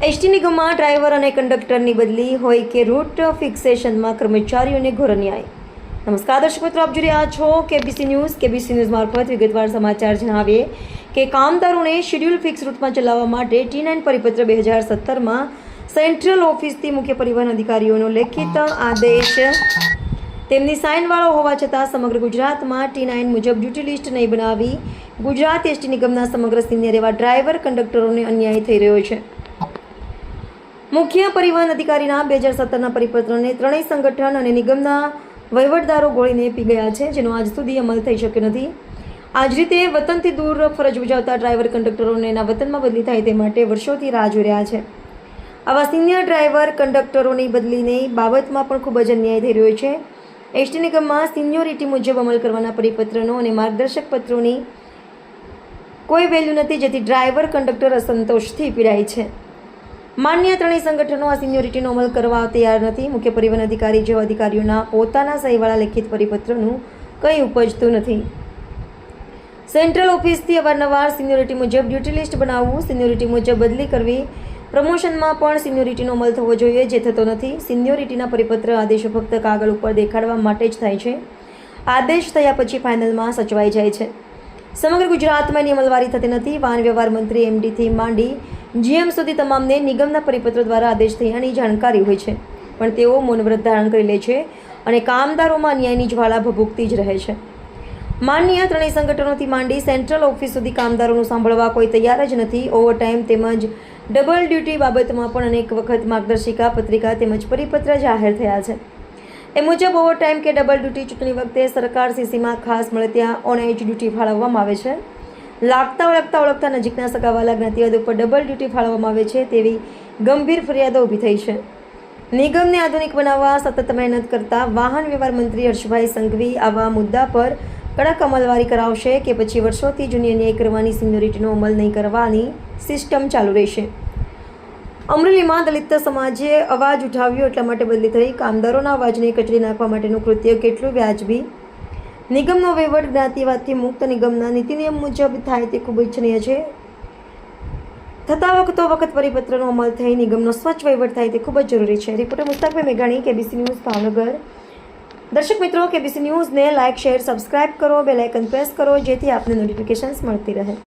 ST નિગમમાં driver અને કંડક્ટરની બદલી હોય કે રૂટ ફિક્સેશનમાં કર્મચારીઓને ઘોર ન્યાય. નમસ્કાર દર્શક મિત્રો, આપ જોઈ રહ્યા છો કેબીસી ન્યૂઝ મારફત વિગતવાર સમાચાર જણાવીએ કે કામદારોને શેડ્યુલ ફિક્સ રૂટમાં ચલાવવા માટે T9 પરિપત્ર 2017માં સેન્ટ્રલ ઓફિસથી મુખ્ય પરિવહન અધિકારીઓનો લેખિત આદેશ તેમની સાઇનવાળો હોવા છતાં સમગ્ર ગુજરાતમાં T9 મુજબ ડ્યુટી લિસ્ટ નહીં બનાવી ગુજરાત એસટી નિગમના સમગ્ર સિનિયર એવા ડ્રાઈવર કંડક્ટરોને અન્યાય થઈ રહ્યો છે. મુખ્ય પરિવહન અધિકારીના 2017ના પરિપત્રને ત્રણેય સંગઠન અને નિગમના વહીવટદારો ગોળીને પી ગયા છે, જેનો આજ સુધી અમલ થઈ શક્યો નથી. આ જ રીતે વતનથી દૂર ફરજ બજાવતા ડ્રાઈવર કંડક્ટરોને એના વતનમાં બદલી થાય તે માટે વર્ષોથી રાહ જોઈ રહ્યા છે. આવા સિનિયર ડ્રાઈવર કંડક્ટરોની બદલીની બાબતમાં પણ ખૂબ જ અન્યાય થઈ રહ્યો છે. એસટી નિગમમાં સિનિયોરિટી મુજબ અમલ કરવાના પરિપત્રનો અને માર્ગદર્શક પત્રોની કોઈ વેલ્યુ નથી, જેથી ડ્રાઈવર કંડક્ટર અસંતોષથી પીડાય છે. માન્ય ત્રણેય સંગઠનો આ સિનિયોરિટીનો અમલ કરવા તૈયાર નથી. મુખ્ય પરિવહન અધિકારી જેવા અધિકારીઓના પોતાના સહીવાળા લેખિત પરિપત્રનું કંઈ ઉપજતું નથી. સેન્ટ્રલ ઓફિસથી અવારનવાર સિનિયોરિટી મુજબ ડ્યુટી લિસ્ટ બનાવવું, સિનિયોરિટી મુજબ બદલી કરવી, પ્રમોશનમાં પણ સિનિયોરિટીનો અમલ થવો જોઈએ, જે થતો નથી. સિનિયોરિટીના પરિપત્ર આદેશો ફક્ત કાગળ ઉપર દેખાડવા માટે જ થાય છે. આદેશ થયા પછી ફાઇનલમાં સચવાઈ જાય છે. સમગ્ર ગુજરાતમાં એની અમલવારી થતી નથી. વાહન વ્યવહાર મંત્રી MDથી માંડી GM સુધી તમામને નિગમના પરિપત્રો દ્વારા આદેશ થયાની જાણકારી હોય છે, પણ તેઓ મૌનવ્રત ધારણ કરી લે છે અને કામદારોમાં અન્યાયની જ્વાળા ભભૂકતી જ રહે છે. માન્ય ત્રણેય સંગઠનોથી માંડી સેન્ટ્રલ ઓફિસ સુધી કામદારોનું સાંભળવા કોઈ તૈયાર જ નથી. ઓવરટાઈમ તેમજ ડબલ ડ્યુટી બાબતમાં પણ અનેક વખત માર્ગદર્શિકા પત્રિકા તેમજ પરિપત્ર જાહેર થયા છે. એ મુજબ ઓવરટાઈમ કે ડબલ ડ્યુટી ચૂંટણી વખતે સરકાર CCમાં ખાસ મળે ત્યાં ઓન એજ ડ્યુટી ફાળવવામાં આવે છે. લાગતા ઓળખતા નજીકના સગાવાલા જ્ઞાતિવાદ ઉપર ડબલ ડ્યુટી ફાળવવામાં આવે છે તેવી ગંભીર ફરિયાદો ઊભી થઈ છે. નિગમને આધુનિક બનાવવા સતત મહેનત કરતા વાહન વ્યવહાર મંત્રી હર્ષભાઈ સંઘવી આવા મુદ્દા પર કડક અમલવારી કરાવશે કે પછી વર્ષોથી જૂની અન્યાય કરવાની સિનિયોરિટીનો અમલ નહીં કરવાની સિસ્ટમ ચાલુ રહેશે. અમરેલીમાં દલિત સમાજે અવાજ ઉઠાવ્યો એટલા માટે બદલી થઈ. કામદારોના અવાજને કચડી નાખવા માટેનું કૃત્ય કેટલું વ્યાજબી? નિગમનો વહીવટ જ્ઞાતિવાદથી મુક્ત નિગમના નીતિ નિયમ મુજબ થાય તે ખૂબ ઇચ્છનીય છે. થતા વખત પરિપત્રનો અમલ થઈ નિગમનો સ્વચ્છ વહીવટ થાય તે ખૂબ જ જરૂરી છે. રિપોર્ટર મુસ્તાકભાઈ મેઘાણી, કેબીસી ન્યૂઝ, ભાવનગર. દર્શક મિત્રો, કેબીસી ન્યૂઝને લાઇક, શેર, સબસ્ક્રાઇબ કરો, બેલ આઇકન પ્રેસ કરો, જેથી આપને નોટિફિકેશન્સ મળતી રહે.